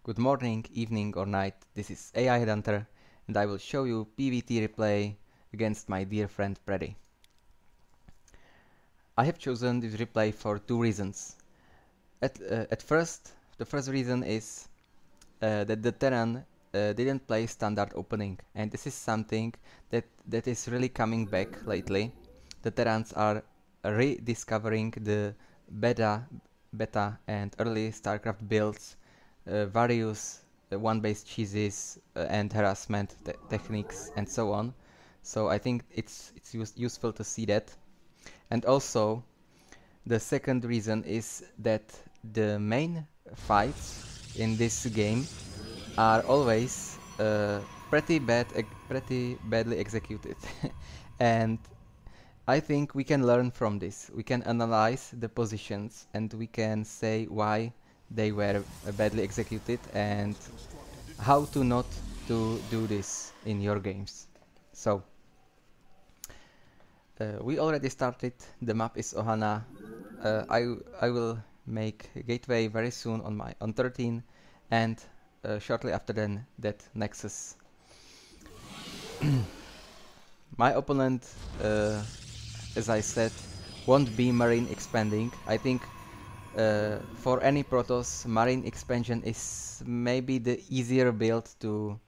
Good morning, evening or night, this is AiHEADHUNTER and I will show you PvT replay against my dear friend PredY. I have chosen this replay for two reasons. At first, the first reason is that the Terran didn't play standard opening, and this is something that is really coming back lately. The Terrans are rediscovering the beta and early Starcraft builds, various one-base cheeses and harassment techniques and so on. So I think it's useful to see that. And also, the second reason is that the main fights in this game are always pretty badly executed. And I think we can learn from this. We can analyze the positions and we can say why they were badly executed and how to not to do this in your games. So we already started. The map is Ohana. I will make a gateway very soon on 13, and shortly after then that Nexus. My opponent, as I said, won't be Marine expanding. I think for any Protoss, Marine expansion is maybe the easier build to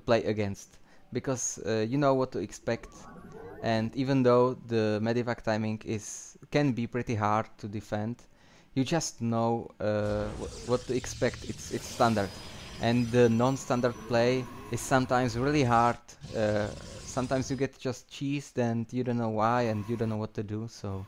play against, because you know what to expect. And even though the medivac timing can be pretty hard to defend, you just know what to expect. It's standard, and the non-standard play is sometimes really hard. Sometimes you get just cheesed and you don't know why and you don't know what to do. So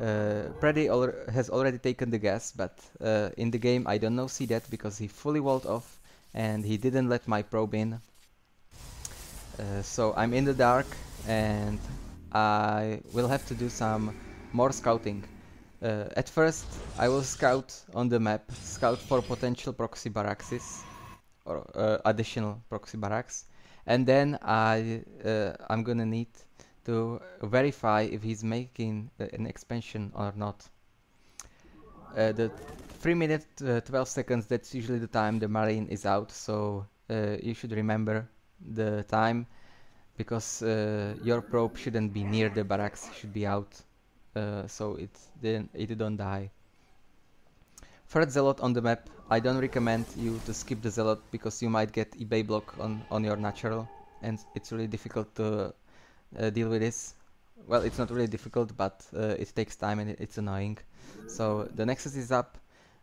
PredY has already taken the gas, but in the game I don't see that because he fully walled off and he didn't let my probe in. So I'm in the dark and I will have to do some more scouting. At first I will scout on the map, scout for potential proxy barracks or additional proxy barracks, and then I'm gonna need to verify if he's making an expansion or not. The 3 minutes 12 seconds, that's usually the time the Marine is out, so you should remember the time, because your probe shouldn't be near the barracks, should be out, so it don't die. Third Zealot on the map. I don't recommend you to skip the Zealot because you might get eBay block on your natural, and it's really difficult to deal with this. Well, it's not really difficult, but it takes time and it's annoying. So the Nexus is up.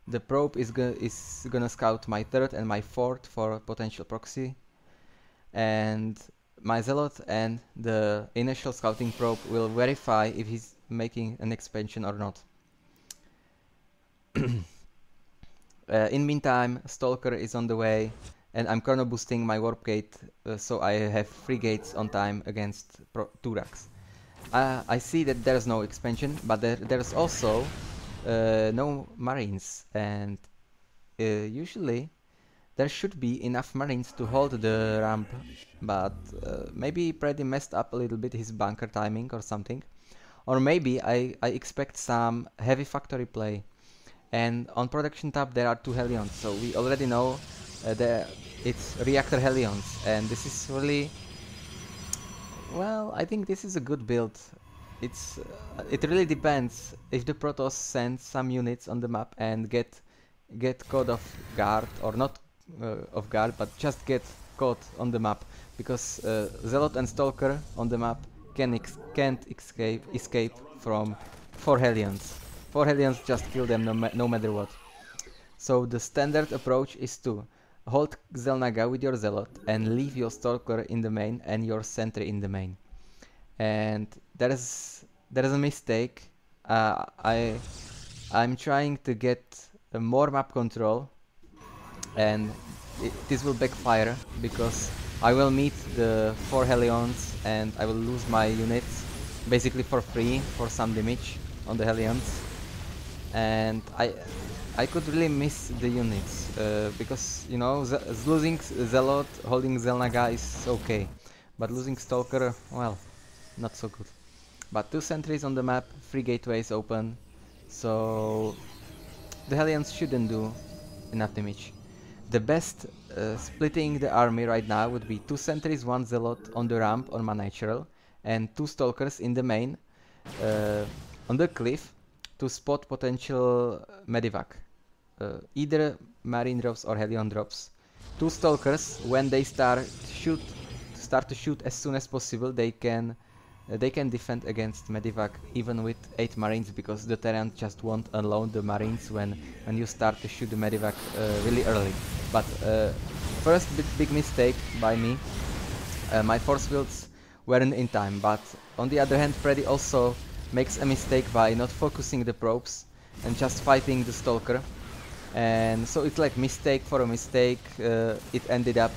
The probe is gonna scout my third and my fourth for potential proxy, and my Zealot and the initial scouting probe will verify if he's making an expansion or not. In meantime, Stalker is on the way, and I'm chrono boosting my warp gate, so I have 3 gates on time against Turax. I see that there's no expansion, but there's also no Marines, and usually there should be enough Marines to hold the ramp, but maybe PredY messed up a little bit his bunker timing or something. Or maybe I expect some heavy factory play. And on production tab there are 2 Hellions, so we already know that it's reactor Hellions, and this is really, well, I think this is a good build. It really depends if the Protoss sends some units on the map and get caught off guard, or not off guard, but just get caught on the map, because Zealot and Stalker on the map can't escape from 4 Hellions. 4 Hellions just kill them no matter what. So the standard approach is to hold Xel'Naga with your Zealot and leave your Stalker in the main and your sentry in the main. And there is a mistake. I'm trying to get more map control, and this will backfire because I will meet the 4 Hellions and I will lose my units basically for free for some damage on the Hellions, and I could really miss the units because, you know, losing Zealot, holding Xel'Naga is okay, but losing Stalker, well, not so good. But 2 sentries on the map, 3 gateways open, so the Hellions shouldn't do enough damage. the best splitting the army right now would be 2 sentries, 1 zealot on the ramp on my natural, and 2 stalkers in the main on the cliff to spot potential medivac. Either marine drops or Hellion drops. 2 stalkers, when they start to shoot as soon as possible, they can defend against medivac even with 8 marines, because the terran just won't unload the marines when you start to shoot the medivac really early. But first big mistake by me, my force fields weren't in time, but on the other hand PredY also makes a mistake by not focusing the probes and just fighting the stalker, and so it's like mistake for a mistake. It ended up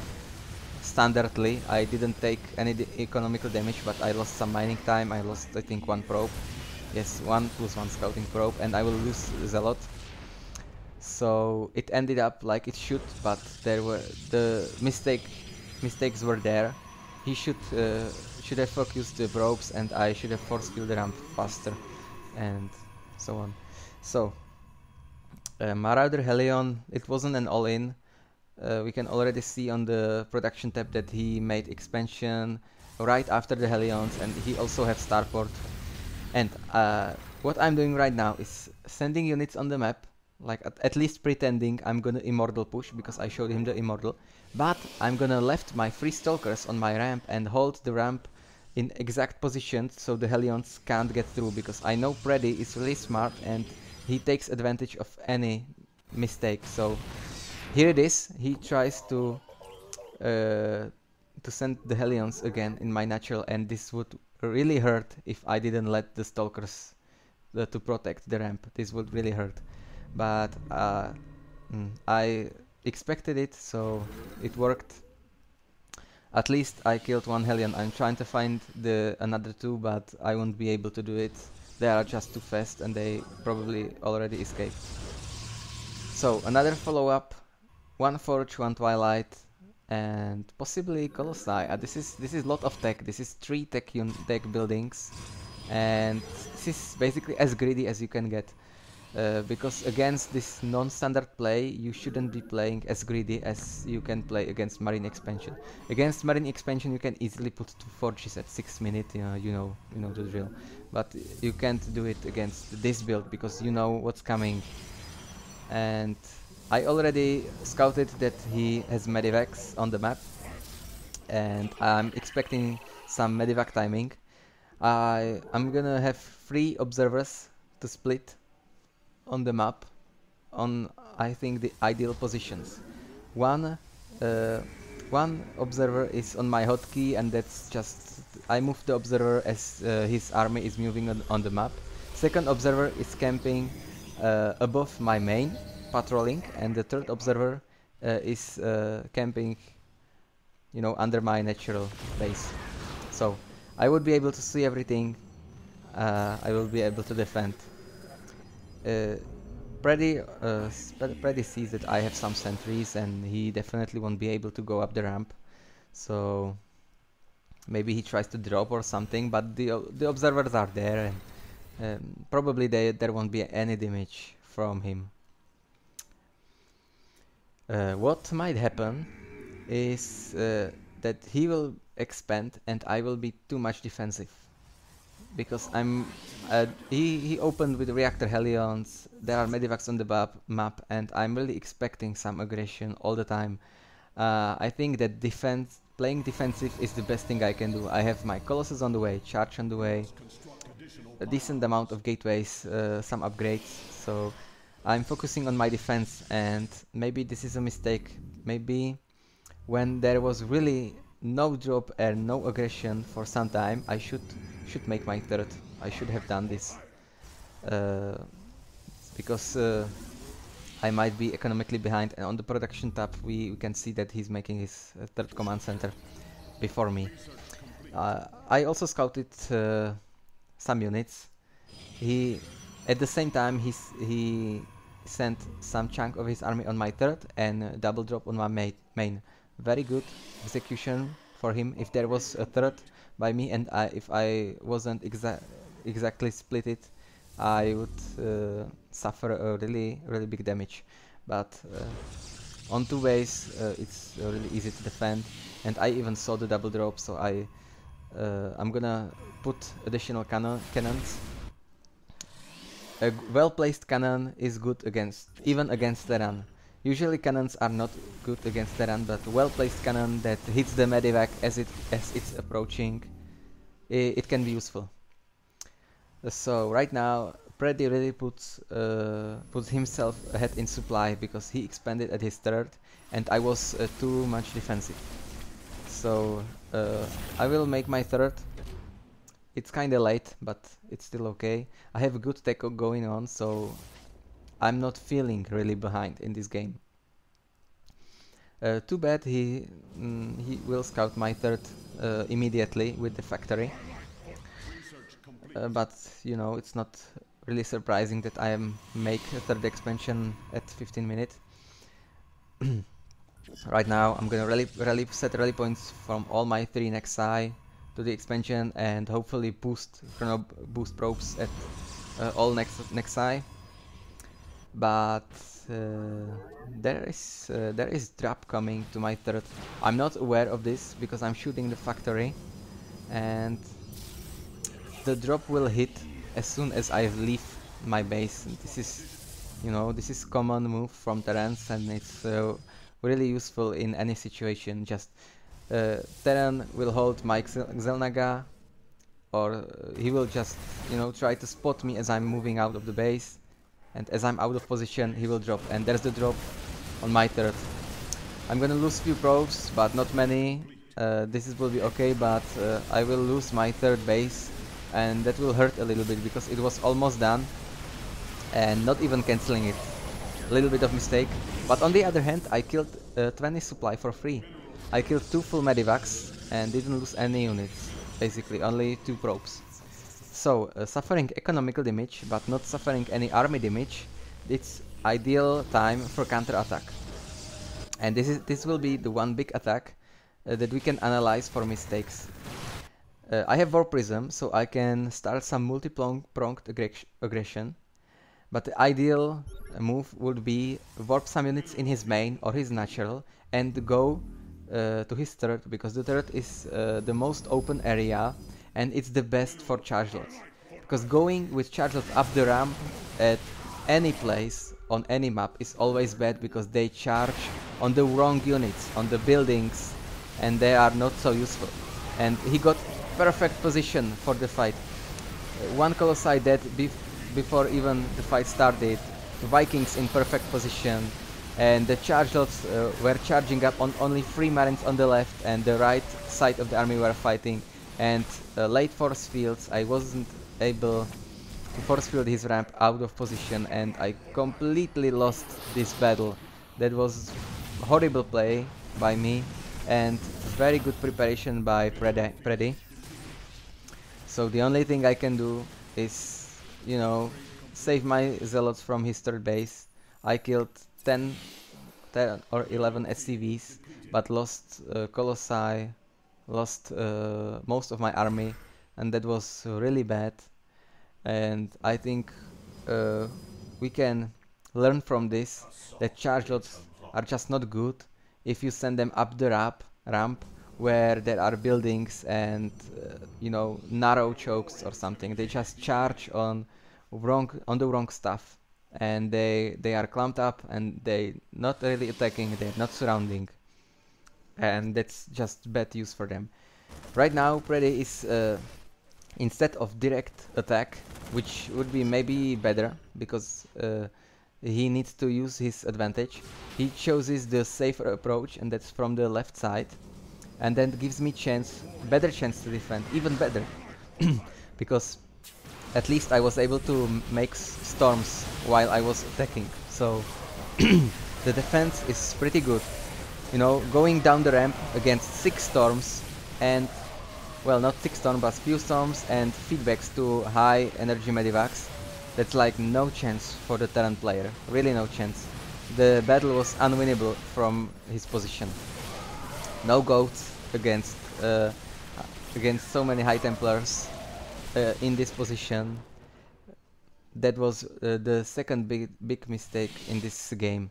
standardly. I didn't take any economical damage, but I lost some mining time. I lost, I think, 1 probe. Yes, 1+1 scouting probe, and I will lose Zealot. So it ended up like it should, but there were the mistakes were there. He should have focused the probes, and I should have force filled the ramp faster, and so on. So Marauder Hellion, it wasn't an all-in. We can already see on the production tab that he made expansion right after the Hellions, and he also has starport. And what I'm doing right now is sending units on the map, like at least pretending I'm gonna immortal push, because I showed him the immortal, but I'm gonna left my 3 stalkers on my ramp and hold the ramp in exact position so the Hellions can't get through, because I know PredY is really smart and he takes advantage of any mistake. So here it is. He tries to send the Hellions again in my natural, and this would really hurt if I didn't let the stalkers to protect the ramp. This would really hurt, but I expected it, so it worked. At least I killed 1 Hellion. I'm trying to find the another 2, but I won't be able to do it. They are just too fast and they probably already escaped. So another follow-up, 1 Forge, 1 Twilight, and possibly Colossi. This is lot of tech. This is 3 tech buildings, and this is basically as greedy as you can get. Because against this non-standard play, you shouldn't be playing as greedy as you can play against Marine Expansion. Against Marine Expansion, you can easily put 2 forges at 6 minutes. You know the drill. But you can't do it against this build because you know what's coming. And I already scouted that he has medivacs on the map, and I'm expecting some medivac timing. I'm gonna have 3 observers to split on the map on, I think, the ideal positions. One observer is on my hotkey, and that's just I move the observer as his army is moving on the map. Second observer is camping above my main, patrolling, and the third observer is camping, under my natural base. So I would be able to see everything. I will be able to defend. PredY sees that I have some sentries, and he definitely won't be able to go up the ramp. So maybe he tries to drop or something, but the observers are there, and probably there won't be any damage from him. What might happen is that he will expand and I will be too much defensive, because he opened with reactor Hellions. There are medivacs on the map, and I'm really expecting some aggression all the time. I think that playing defensive is the best thing I can do. I have my Colossus on the way, charge on the way, a decent amount of gateways, some upgrades, so I'm focusing on my defense. And maybe this is a mistake. Maybe when there was really no drop and no aggression for some time, I should make my third. I should have done this, because I might be economically behind, and on the production tab we can see that he's making his third command center before me. I also scouted some units. At the same time he sent some chunk of his army on my third and double drop on my main. Very good execution for him. If there was a third by me, and if I wasn't exactly split it, I would suffer a really big damage. But On 2 base it's really easy to defend, and I even saw the double drop, so I'm gonna put additional cannons. A well-placed cannon is good even against terran. Usually cannons are not good against terran, but well-placed cannon that hits the medivac as it's approaching, it can be useful. So right now PredY really puts himself ahead in supply because he expanded at his third, and I was too much defensive. So I will make my third. It's kinda late, but it's still okay. I have a good tech going on, so I'm not feeling really behind in this game. Too bad he will scout my third immediately with the factory. But you know, it's not really surprising that I make a third expansion at 15 minutes. Right now I'm gonna set rally points from all my 3 nexi to the expansion, and hopefully boost probes at all nexi. But there is drop coming to my third. I'm not aware of this because I'm shooting the factory, and the drop will hit as soon as I leave my base. This is, you know, this is common move from terrans, and it's really useful in any situation. Just terran will hold my Xelnaga, or he will just, you know, try to spot me as I'm moving out of the base, and as I'm out of position he will drop, and there's the drop on my third. I'm gonna lose few probes, but not many. This will be okay, but I will lose my third base, and that will hurt a little bit because it was almost done and not even cancelling it. A little bit of mistake. But on the other hand, I killed 20 supply for free. I killed 2 full medivacs and didn't lose any units. Basically only 2 probes. So suffering economical damage but not suffering any army damage, it's ideal time for counter attack. And this will be the one big attack that we can analyze for mistakes. I have War Prism, so I can start some multi-pronged aggression. But the ideal move would be warp some units in his main or his natural and go to his turret, because the turret is the most open area and it's the best for charge lots. Because going with charge lots up the ramp at any place on any map is always bad, because they charge on the wrong units, on the buildings, and they are not so useful. And he got perfect position for the fight. One Colossi dead before even the fight started, Vikings in perfect position, and the charge lots were charging up on only 3 Marines on the left, and the right side of the army were fighting, and late force fields, I wasn't able to force field his ramp out of position, and I completely lost this battle. That was horrible play by me, and very good preparation by PredY. So the only thing I can do is, you know, save my zealots from his third base. I killed 10 or 11 SCVs, but lost Colossi, lost most of my army, and that was really bad. And I think we can learn from this that charge lots are just not good if you send them up the ramp where there are buildings and you know, narrow chokes or something. They just charge on the wrong stuff, and they are clumped up, and they not really attacking, they're not surrounding, and that's just bad use for them. Right now PredY is instead of direct attack, which would be maybe better because he needs to use his advantage, he chooses the safer approach, and that's from the left side, and then gives me better chance to defend, even better. Because at least I was able to make storms while I was attacking, so the defense is pretty good. You know, going down the ramp against 6 storms, and well, not 6 storms but few storms and feedbacks to high energy medivacs, that's like no chance for the terran player, really no chance. The battle was unwinnable from his position. No goats against so many high templars in this position. That was the second big mistake in this game.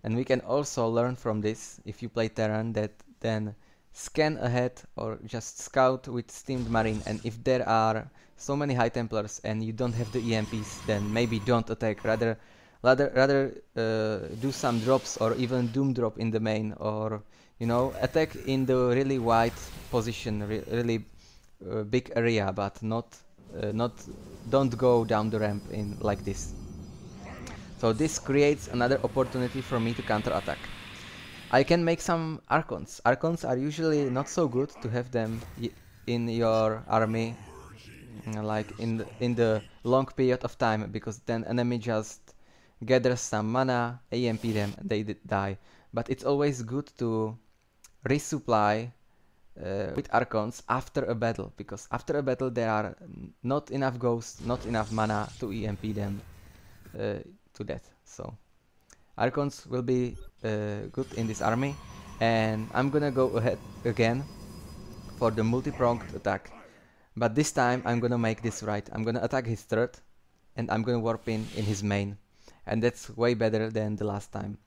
And we can also learn from this, if you play Terran, that then scan ahead or just scout with Steamed Marine, and if there are so many High Templars and you don't have the EMPs, then maybe don't attack, rather do some drops or even Doom drop in the main, or you know, attack in the really wide position, really big area, but don't go down the ramp in like this. So this creates another opportunity for me to counter-attack. I can make some Archons. Archons are usually not so good to have them in your army, like in the long period of time, because then enemy just gathers some mana, AMP them, and they die. But it's always good to resupply with Archons after a battle, because after a battle there are not enough ghosts, not enough mana to EMP them to death. So Archons will be good in this army, and I'm gonna go ahead again for the multi-pronged attack. But this time I'm gonna make this right. I'm gonna attack his turret, and I'm gonna warp in his main, and that's way better than the last time.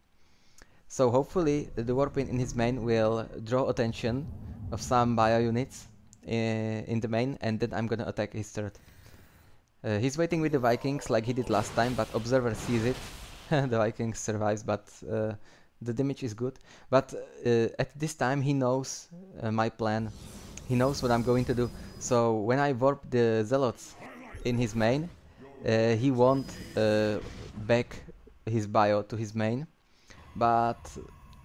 So hopefully the warp in his main will draw attention of some bio units in the main, and then I'm gonna attack his turret. He's waiting with the Vikings like he did last time, but Observer sees it. The Vikings survives, but the damage is good. But at this time he knows my plan. He knows what I'm going to do. So when I warp the Zealots in his main, he won't back his bio to his main. But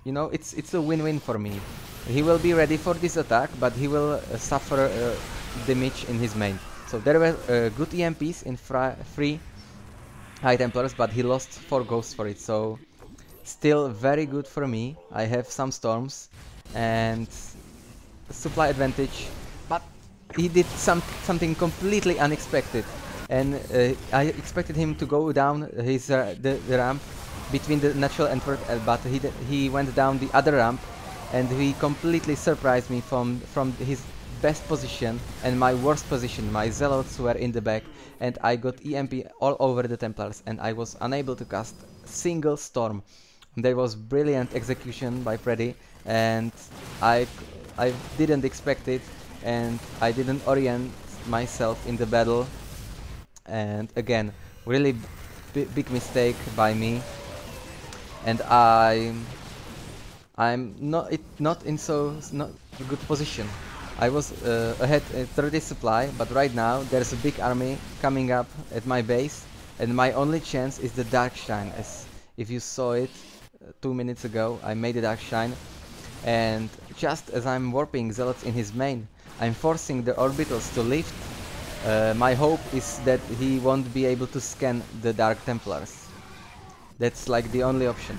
you know, it's a win-win for me. He will be ready for this attack, but he will suffer damage in his main. So there were good EMPs in 3 High Templars, but he lost 4 ghosts for it, so still very good for me. I have some storms and supply advantage, but he did something completely unexpected, and I expected him to go down his the ramp between the natural and third, but he went down the other ramp, and he completely surprised me from his best position and my worst position. My Zealots were in the back, and I got EMP all over the Templars, and I was unable to cast single storm. There was brilliant execution by PredY, and I didn't expect it, and I didn't orient myself in the battle, and again, really big mistake by me, and I'm not in not a good position. I was ahead at 30 supply, but right now there's a big army coming up at my base, and my only chance is the Dark Shine. As if you saw it 2 minutes ago, I made a Dark Shine, and just as I'm warping Zealots in his main, I'm forcing the orbitals to lift. My hope is that he won't be able to scan the Dark Templars. That's like the only option.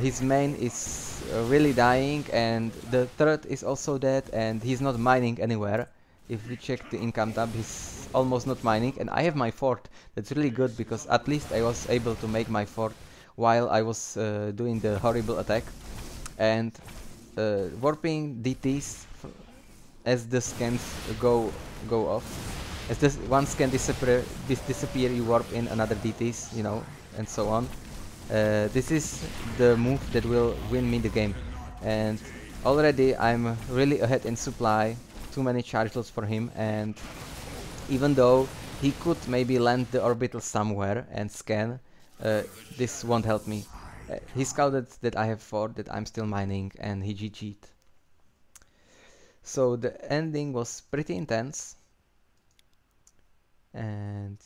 His main is really dying, and the turret is also dead, and he's not mining anywhere. If we check the income tab, he's almost not mining, and I have my fort. That's really good, because at least I was able to make my fort while I was doing the horrible attack. And warping DTs as the scans go off. As this one scan disappear, you warp in another DTs, you know, and so on. This is the move that will win me the game, and already I'm really ahead in supply. Too many charge loads for him, and even though he could maybe land the orbital somewhere and scan, this won't help me. He scouted that I have fort, that I'm still mining, and he GG'd. So the ending was pretty intense, and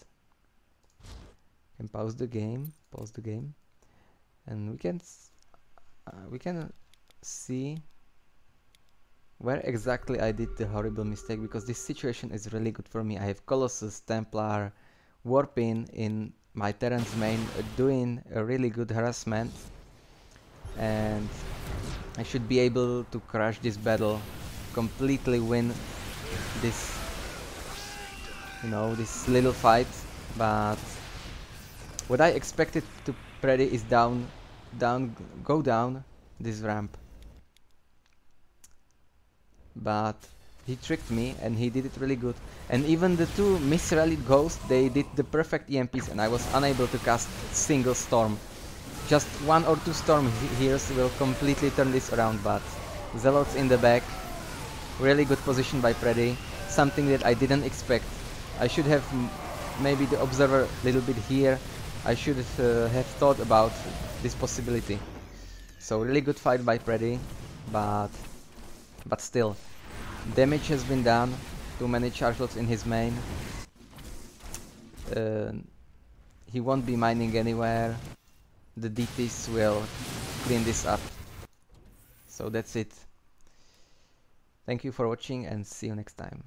I can pause the game, and we can see where exactly I did the horrible mistake, because this situation is really good for me. I have Colossus, Templar, Warpin in my Terran's main, doing a really good harassment, and I should be able to crush this battle, completely win this, you know, this little fight. But what I expected to PredY is go down this ramp, but he tricked me, and he did it really good. And even the 2 misrallied ghosts, they did the perfect EMPs, and I was unable to cast single storm. Just one or two storm heroes will completely turn this around, but Zealots in the back, really good position by PredY, something that I didn't expect. I should have maybe the observer a little bit here. I should have thought about this possibility. So really good fight by PredY, but still, damage has been done. Too many charge lots in his main. He won't be mining anywhere. The DPs will clean this up. So that's it. Thank you for watching and see you next time.